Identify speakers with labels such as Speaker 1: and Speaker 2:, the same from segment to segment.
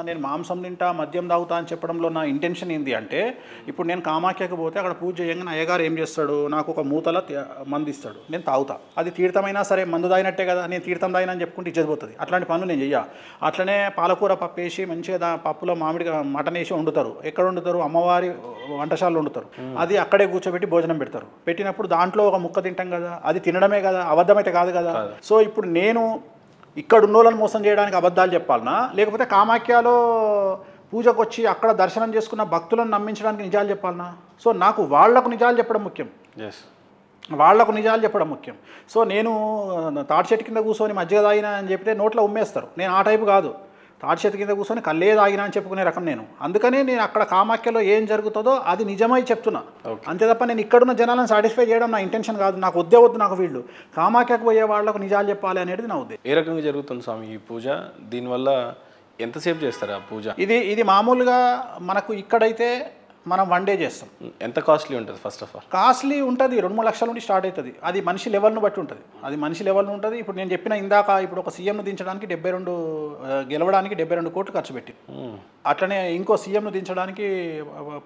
Speaker 1: నేను మాంసం తింటా మద్యం తాగుతా అని చెప్పడంలో నా ఇంటెన్షన్ ఏంది అంటే, ఇప్పుడు నేను కామాఖ్యకి పోతే అక్కడ పూజ చేయంగానే అయ్యగారు ఏం చేస్తాడు, నాకు ఒక మూతల మందు ఇస్తాడు, నేను తాగుతా. అది తీర్థమైనా సరే మందు తాగినట్టే కదా, నేను తీర్థం తాగినా అని చెప్పుకుంటే ఇచ్చేది పోతుంది. అట్లాంటి పనులు నేను చెయ్య. అట్లనే పాలకూర పప్పు వేసి మంచిగా పప్పులో మామిడిగా మటన్ వేసి వండుతారు. ఎక్కడ వండుతారు? అమ్మవారి వంటశాలలో వండుతారు. అది అక్కడే కూర్చోబెట్టి భోజనం పెడతారు. పెట్టినప్పుడు దాంట్లో ఒక ముక్క తింటాం కదా, అది తినడమే కదా, అబద్ధమైతే కాదు కదా. సో ఇప్పుడు నేను ఇక్కడ ఉన్నోళ్ళని మోసం చేయడానికి అబద్ధాలు చెప్పాలనా, లేకపోతే కామాఖ్యలో పూజకు వచ్చి అక్కడ దర్శనం చేసుకున్న భక్తులను నమ్మించడానికి నిజాలు చెప్పాలనా? సో నాకు వాళ్లకు నిజాలు చెప్పడం ముఖ్యం, వాళ్లకు నిజాలు చెప్పడం ముఖ్యం. సో నేను తాటి చెట్టు కింద కూర్చొని మజ్జిగ తాగినా అని చెప్తే నోట్లో ఉమ్మేస్తారు. నేను ఆ టైపు కాదు. తాటి చెట్టు కింద కూర్చొని కళ్ళే తాగినా అని చెప్పుకునే రకం నేను. అందుకనే నేను అక్కడ కామాఖ్యలో ఏం జరుగుతుందో అది నిజమై చెప్తున్నా. అంతే తప్ప నేను ఇక్కడున్న జనాలను సాటిస్ఫై చేయడం నా ఇంటెన్షన్ కాదు. నాకు వద్దు నాకు వీళ్ళు కామాఖ్యకు పోయే వాళ్ళకు నిజాలు చెప్పాలి అనేది నా ఉద్దేశం.
Speaker 2: ఏ రకంగా జరుగుతుంది స్వామి ఈ పూజ? దీనివల్ల ఎంతసేపు చేస్తారు ఆ పూజ?
Speaker 1: ఇది మామూలుగా మనకు ఇక్కడైతే మనం 1 డే చేస్తాం.
Speaker 2: ఎంత కాస్ట్లీ ఉంటుంది? ఫస్ట్ ఆఫ్ ఆల్
Speaker 1: కాస్ట్లీ ఉంటుంది, 2-3 లక్షల నుండి స్టార్ట్ అవుతుంది. అది మనిషి లెవెల్ను బట్టి ఉంటుంది. అది మనిషి లెవెల్ను ఉంటుంది. ఇప్పుడు నేను చెప్పిన ఇందాక ఇప్పుడు ఒక సీఎంను దించడానికి గెలవడానికి 72 కోట్లు ఖర్చు పెట్టి, అట్లనే ఇంకో సీఎంను దించడానికి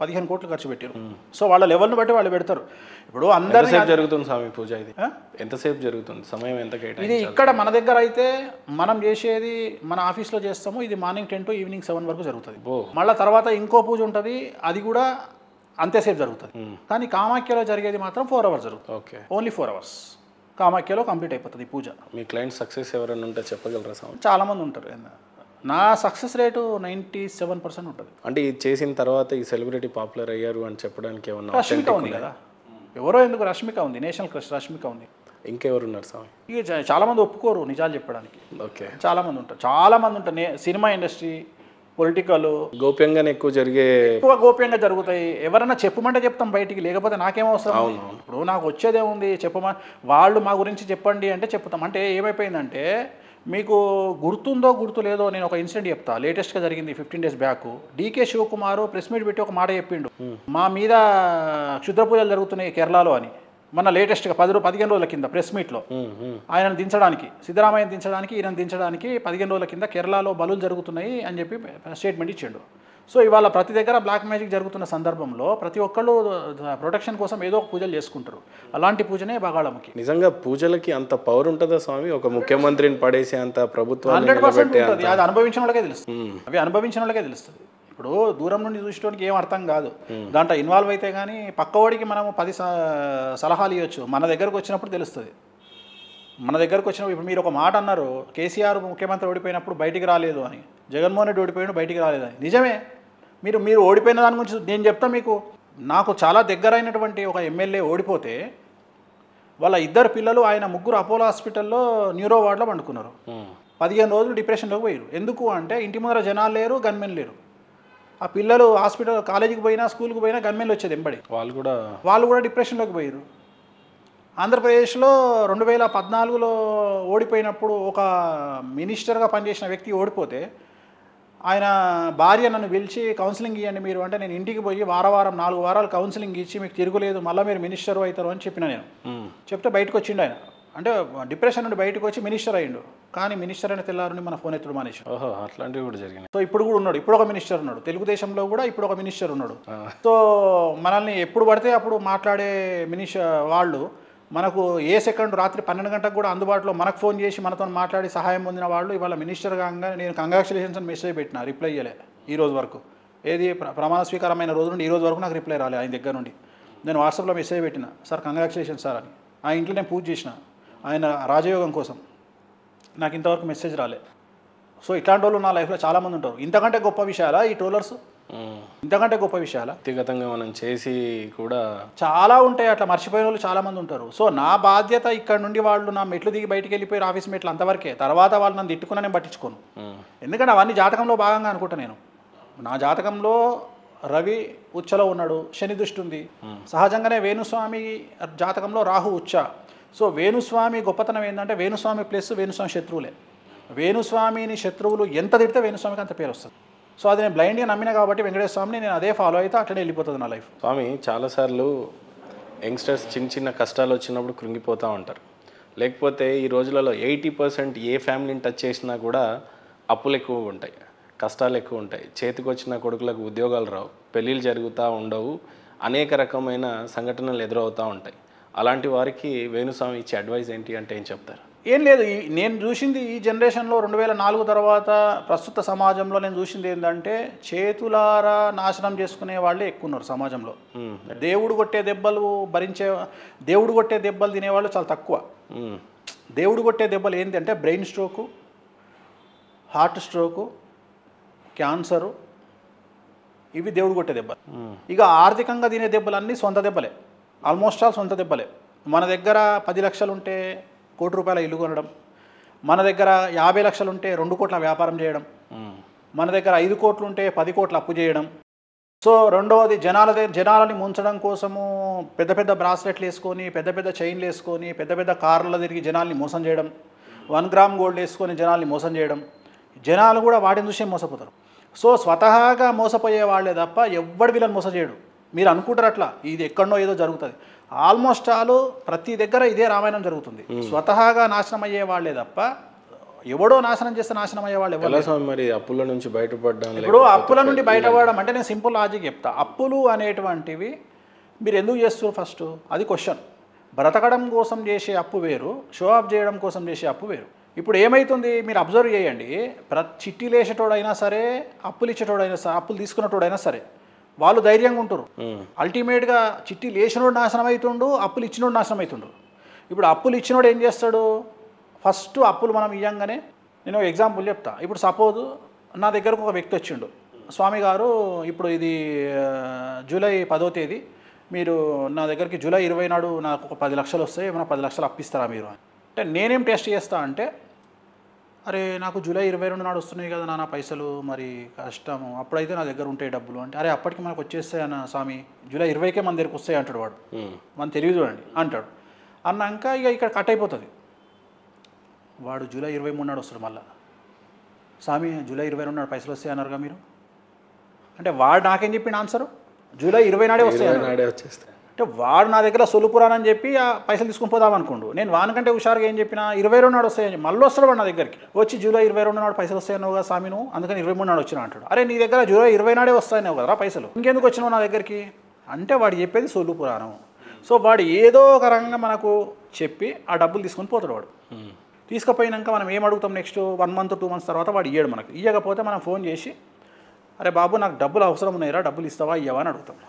Speaker 1: 15 కోట్లు ఖర్చు పెట్టారు. సో వాళ్ళ లెవెల్ను బట్టి వాళ్ళు పెడతారు. ఇప్పుడు అందరూ
Speaker 2: జరుగుతుంది స్వామి పూజ, ఇది ఎంతసేపు జరుగుతుంది? సమయం ఎంత కేటాయించాలి?
Speaker 1: ఇది ఇక్కడ మన దగ్గర అయితే మనం చేసేది మన ఆఫీస్లో చేస్తాము. ఇది మార్నింగ్ 10 to ఈవినింగ్ 7 వరకు జరుగుతుంది. మళ్ళీ తర్వాత ఇంకో పూజ ఉంటుంది, అది కూడా అంతేసేపు జరుగుతుంది. కానీ కామాఖ్యలో జరిగేది మాత్రం 4 hours జరుగుతుంది.
Speaker 2: ఓకే,
Speaker 1: ఓన్లీ 4 hours కామాఖ్యలో కంప్లీట్ అయిపోతుంది పూజ.
Speaker 2: మీ క్లయింట్ సక్సెస్ ఎవరైనా ఉంటే చెప్పగలరా స్వామి?
Speaker 1: చాలామంది ఉంటారు. నా సక్సెస్ రేటు 97% ఉంటుంది.
Speaker 2: అంటే ఇది చేసిన తర్వాత ఈ సెలబ్రిటీ పాపులర్ అయ్యారు అని చెప్పడానికి ఏమన్నా?
Speaker 1: రష్మిక ఉంది కదా, ఎవరో ఎందుకు, రష్మిక ఉంది, నేషనల్ క్రష్ రష్మిక ఉంది.
Speaker 2: ఇంకెవరు ఉన్నారు స్వామి?
Speaker 1: ఇక చాలామంది ఒప్పుకోరు నిజాలు చెప్పడానికి.
Speaker 2: ఓకే,
Speaker 1: చాలామంది ఉంటారు. సినిమా ఇండస్ట్రీ, పొలిటికల్
Speaker 2: గోప్యంగానే ఎక్కువ
Speaker 1: గోప్యంగా జరుగుతాయి. ఎవరన్నా చెప్పమంటే చెప్తాం బయటికి, లేకపోతే నాకేమవసరం. ఇప్పుడు నాకు వచ్చేదేముంది, వాళ్ళు మా గురించి చెప్పండి అంటే చెప్తాం. అంటే ఏమైపోయిందంటే, మీకు గుర్తుందో గుర్తు లేదో, నేను ఒక ఇన్సిడెంట్ చెప్తా. లేటెస్ట్గా జరిగింది 15 days back. DK Shivakumar press meet పెట్టి ఒక మాట చెప్పిండు, మా మీద క్షుద్ర పూజలు జరుగుతున్నాయి కేరళలో అని. మన లేటెస్ట్గా 15 రోజుల కింద ప్రెస్ మీట్లో ఆయనను దించడానికి, సిద్ధరామయ్యను దించడానికి, ఈయనను దించడానికి 15 రోజుల కింద కేరళలో బలులు జరుగుతున్నాయి అని చెప్పి స్టేట్మెంట్ ఇచ్చిండు. సో ఇవాళ ప్రతి దగ్గర బ్లాక్ మ్యాజిక్ జరుగుతున్న సందర్భంలో ప్రతి ఒక్కళ్ళు ప్రొటెక్షన్ కోసం ఏదో ఒక పూజలు చేసుకుంటారు. అలాంటి పూజనే బాగాళముఖి.
Speaker 2: నిజంగా పూజలకి అంత పవర్ ఉంటుందా స్వామి? ఒక ముఖ్యమంత్రిని పడేసి అంత ప్రభుత్వం
Speaker 1: 100% ఉంటుంది. అది అనుభవించిన వాళ్ళకే తెలుస్తుంది. అవి అనుభవించిన వాళ్ళకే తెలుస్తుంది. ఇప్పుడు దూరం నుండి చూసేటోనికి ఏం అర్థం కాదు, దాంట్లో ఇన్వాల్వ్ అయితే కానీ పక్కవాడికి మనము 10 సలహాలు ఇవ్వచ్చు. మన దగ్గరకు వచ్చినప్పుడు తెలుస్తుంది. మన దగ్గరకు వచ్చినప్పుడు ఇప్పుడు మీరు ఒక మాట అన్నారు, కేసీఆర్ ముఖ్యమంత్రి ఓడిపోయినప్పుడు బయటికి రాలేదు అని, జగన్మోహన్ రెడ్డి ఓడిపోయిన బయటికి రాలేదని. నిజమే, మీరు ఓడిపోయిన దాని గురించి నేను చెప్తా మీకు. నాకు చాలా దగ్గరైనటువంటి ఒక ఎమ్మెల్యే ఓడిపోతే వాళ్ళ 2 పిల్లలు, ఆయన 3 అపోలో హాస్పిటల్లో న్యూరో వార్డులో పండుకున్నారు. 15 రోజులు డిప్రెషన్లోకి పోయారు. ఎందుకు అంటే ఇంటి ముందర జనాలు లేరు, గన్మెన్ లేరు. ఆ పిల్లలు కాలేజీకి పోయినా, స్కూల్కి పోయినా గన్మెన్లు వచ్చేది ఎంబడి. వాళ్ళు కూడా డిప్రెషన్లోకి పోయారు. ఆంధ్రప్రదేశ్లో 2014లో ఓడిపోయినప్పుడు ఒక మినిస్టర్గా పనిచేసిన వ్యక్తి ఓడిపోతే, ఆయన భార్య నన్ను పిలిచి కౌన్సిలింగ్ ఇవ్వండి మీరు అంటే, నేను ఇంటికి పోయి వారం 4 వారాలు కౌన్సిలింగ్ ఇచ్చి, మీకు తిరుగులేదు, మళ్ళీ మీరు మినిస్టర్ అవుతారు అని చెప్పిన నేను. చెప్తే బయటకు వచ్చిండు ఆయన. అంటే డిప్రెషన్ నుండి బయటకు వచ్చి మినిస్టర్ అయ్యిండు. కానీ మినిస్టర్ అయిన తెల్లారుని మన ఫోన్ ఎత్తుడు మానేసి.
Speaker 2: అట్లాంటివి కూడా జరిగినాయి.
Speaker 1: సో ఇప్పుడు కూడా ఉన్నాడు, ఇప్పుడు ఒక మినిస్టర్ ఉన్నాడు. తెలుగుదేశంలో కూడా ఇప్పుడు ఒక మినిస్టర్ ఉన్నాడు. సో మనల్ని ఎప్పుడు పడితే అప్పుడు మాట్లాడే వాళ్ళు మనకు ఏ సెకండ్ రాత్రి 12 గంటలకు కూడా అందుబాటులో మనకు ఫోన్ చేసి మనతో మాట్లాడి సహాయం పొందిన వాళ్ళు ఇవాళ మినిస్టర్ కాగానే నేను కంగ్రాచులేషన్స్ అని మెసేజ్ పెట్టినా, రిప్లై ఇవ్వలే ఈ రోజు వరకు. ఏది ప్రమాణ స్వీకారమైన రోజు నుండి ఈ రోజు వరకు నాకు రిప్లై రాలే ఆయన దగ్గర నుండి. నేను వాట్సాప్లో మెసేజ్ పెట్టిన, సార్ కంగ్రాచులేషన్స్ సార్ అని. ఆ ఇంట్లో నేను పూజ చేసిన ఆయన రాజయోగం కోసం, నాకు ఇంతవరకు మెసేజ్ రాలే. సో ఇట్లాంటి వాళ్ళు నా లైఫ్లో చాలామంది ఉంటారు. ఇంతకంటే గొప్ప విషయాలా ఈ ట్రోలర్స్? ఇంతకంటే గొప్ప విషయాలా?
Speaker 2: వ్యక్తిగతంగా మనం చేసి కూడా
Speaker 1: చాలా ఉంటాయి, అట్లా మర్చిపోయిన వాళ్ళు చాలామంది ఉంటారు. సో నా బాధ్యత ఇక్కడ నుండి వాళ్ళు నా మెట్లు దిగి బయటికి వెళ్ళిపోయి ఆఫీస్ మెట్లు అంతవరకే. తర్వాత వాళ్ళు నన్ను తిట్టుకున్నా నేను పట్టించుకోను. ఎందుకంటే అవన్నీ జాతకంలో భాగంగా అనుకుంటా నేను. నా జాతకంలో రవి ఉచ్చలో ఉన్నాడు, శని దృష్టి ఉంది. సహజంగానే వేణుస్వామి జాతకంలో రాహు ఉచ్చ. సో వేణుస్వామి గొప్పతనం ఏంటంటే, వేణుస్వామి ప్లస్ వేణుస్వామి శత్రువులే. వేణుస్వామిని శత్రువులు ఎంత తిడితే వేణుస్వామికి అంత పేరు వస్తుంది. సో అది నేను బ్లైండ్గా నమ్మిన కాబట్టి వెంకటేశ్వర స్వామిని నేను అదే ఫాలో అయితే అట్లనే వెళ్ళిపోతుంది నా లైఫ్.
Speaker 2: స్వామి చాలాసార్లు యంగ్స్టర్స్ చిన్న కష్టాలు వచ్చినప్పుడు కృంగిపోతూ ఉంటారు. లేకపోతే ఈ రోజులలో 80% ఏ ఫ్యామిలీని టచ్ చేసినా కూడా అప్పులు ఎక్కువగా ఉంటాయి. కష్టాలు ఎక్కువ ఉంటాయి, చేతికి వచ్చిన కొడుకులకు ఉద్యోగాలు రావు, పెళ్ళిళ్ళు జరుగుతూ ఉండవు, అనేక రకమైన సంఘటనలు ఎదురవుతూ ఉంటాయి. అలాంటి వారికి వేణుస్వామి ఇచ్చే అడ్వైస్ ఏంటి అంటే ఏం చెప్తారు?
Speaker 1: ఏం లేదు, నేను చూసింది ఈ జనరేషన్లో 2004 తర్వాత ప్రస్తుత సమాజంలో నేను చూసింది ఏంటంటే చేతులారా నాశనం చేసుకునే వాళ్ళే ఎక్కువ ఉన్నారు సమాజంలో. దేవుడు కొట్టే దెబ్బలు తినేవాళ్ళు చాలా తక్కువ. దేవుడు కొట్టే దెబ్బలు ఏంటంటే brain stroke, heart stroke, cancer, ఇవి దేవుడు కొట్టే దెబ్బలు. ఇక ఆర్థికంగా తినే దెబ్బలన్నీ సొంత దెబ్బలే, ఆల్మోస్ట్ ఆల్ సొంత దెబ్బలే. మన దగ్గర 10 లక్షలు ఉంటే ₹1 కోటి ఇల్లు కొనడం, మన దగ్గర 50 లక్షలు ఉంటే 2 కోట్ల వ్యాపారం చేయడం, మన దగ్గర 5 కోట్లు ఉంటే 10 కోట్ల అప్పు చేయడం. సో రెండవది జనాలని ముంచడం కోసము పెద్ద పెద్ద బ్రాస్లెట్లు వేసుకొని, పెద్ద పెద్ద చైన్లు వేసుకొని, పెద్ద పెద్ద కార్లలో తిరిగి జనాల్ని మోసం చేయడం, 1 గ్రామ్ గోల్డ్ వేసుకొని జనాల్ని మోసం చేయడం. జనాలు కూడా వాటిని చూసే మోసపోతారు. సో స్వతహాగా మోసపోయే వాళ్ళే తప్ప ఎవ్వడు వీళ్ళని మోసం చేయడు. మీరు అనుకుంటారు అట్లా ఇది ఎక్కడో ఏదో జరుగుతుంది. ఆల్మోస్ట్ ఆల్ ప్రతి దగ్గర ఇదే రామాయణం జరుగుతుంది. స్వతహాగా నాశనం అయ్యే వాళ్ళే తప్ప ఎవడో నాశనం చేస్తే నాశనం అయ్యే వాళ్ళు ఎవరు?
Speaker 2: మరి అప్పుల నుంచి బయటపడడం,
Speaker 1: ఇప్పుడు అప్పుల నుండి బయటపడడం అంటే నేను సింపుల్ లాజిక్ చెప్తా. అప్పులు అనేటువంటివి మీరు ఎందుకు చేస్తారు ఫస్ట్, అది క్వశ్చన్. బ్రతకడం కోసం చేసే అప్పు వేరు, షో ఆఫ్ చేయడం కోసం చేసే అప్పు వేరు. ఇప్పుడు ఏమవుతుంది మీరు అబ్జర్వ్ చేయండి, చిట్టీలు వేసేటోడైనా సరే, అప్పులు ఇచ్చేటోడైనా సరే, అప్పులు తీసుకునేటోడైనా సరే వాళ్ళు ధైర్యంగా ఉంటారు. అల్టిమేట్గా చిట్టీలు వేసినోడు నాశనం అవుతుండు, అప్పులు ఇచ్చినోడు నాశనం అవుతుండు. ఇప్పుడు అప్పులు ఇచ్చినోడు ఏం చేస్తాడు, ఫస్ట్ అప్పులు మనం ఇవ్వంగానే, నేను ఎగ్జాంపుల్ చెప్తా. ఇప్పుడు సపోజ్ నా దగ్గరకు ఒక వ్యక్తి వచ్చిండు, స్వామి గారు ఇప్పుడు ఇది జూలై 10వ తేదీ, మీరు నా దగ్గరికి జూలై 20 నాడు నాకు ఒక 10 లక్షలు వస్తాయి, ఏమైనా 10 లక్షలు అప్పిస్తారా మీరు అంటే నేనేం టెస్ట్ చేస్తా అంటే, అరే నాకు జూలై 22 నాడు వస్తున్నాయి కదా నాన్న పైసలు, మరి కష్టము, అప్పుడైతే నా దగ్గర ఉంటాయి డబ్బులు అంటే, అరే అప్పటికి మనకు వచ్చేస్తాయి అన్న స్వామి, జూలై 20కే మన దగ్గరికి వస్తాయి అంటాడు వాడు. మన తెలివి చూడండి అంటాడు. అన్నాక ఇక ఇక్కడ కట్ అయిపోతుంది. వాడు జూలై 23 నాడు వస్తాడు మళ్ళీ, స్వామి జూలై 22 నాడు పైసలు వస్తాయి అన్నారుగా మీరు అంటే, వాడు నాకేం చెప్పిండు ఆన్సరు, జూలై 20 నాడే వస్తాయి అంటే వాడు నా దగ్గర సొలుపురానని చెప్పి ఆ పైసలు తీసుకుని పోదాం అనుకోండు. నేను వానికంటే హుషారుగా ఏం చెప్పినా 22 నాడు వస్తాయని, మళ్ళీ వస్తాడు వాడు నా దగ్గరికి వచ్చి, జూలై 22 నాడు పైసలు వస్తాయన్నావు కదా స్వామి నువ్వు, అందుకని 23 నాడు వచ్చినా అంటాడు. అరే నీ దగ్గర జూలై 20 నాడే వస్తాయన్నావు కదరా పైసలు, ఇంకెందుకు వచ్చినావు నా దగ్గరికి అంటే వాడు చెప్పేది సొల్లు పురాణం. సో వాడు ఏదో ఒక రకంగా మనకు చెప్పి ఆ డబ్బులు తీసుకొని పోతాడు. వాడు తీసుకుపోయినాక మనం ఏం అడుగుతాం, నెక్స్ట్ 1 మంత్ 2 మంత్స్ తర్వాత వాడు ఇయ్యాడు మనకు. ఇవ్వకపోతే మనం ఫోన్ చేసి, అరే బాబు నాకు డబ్బులు అవసరం ఉన్నాయిరా, డబ్బులు ఇస్తావా ఇవ్వవా అని అడుగుతాం.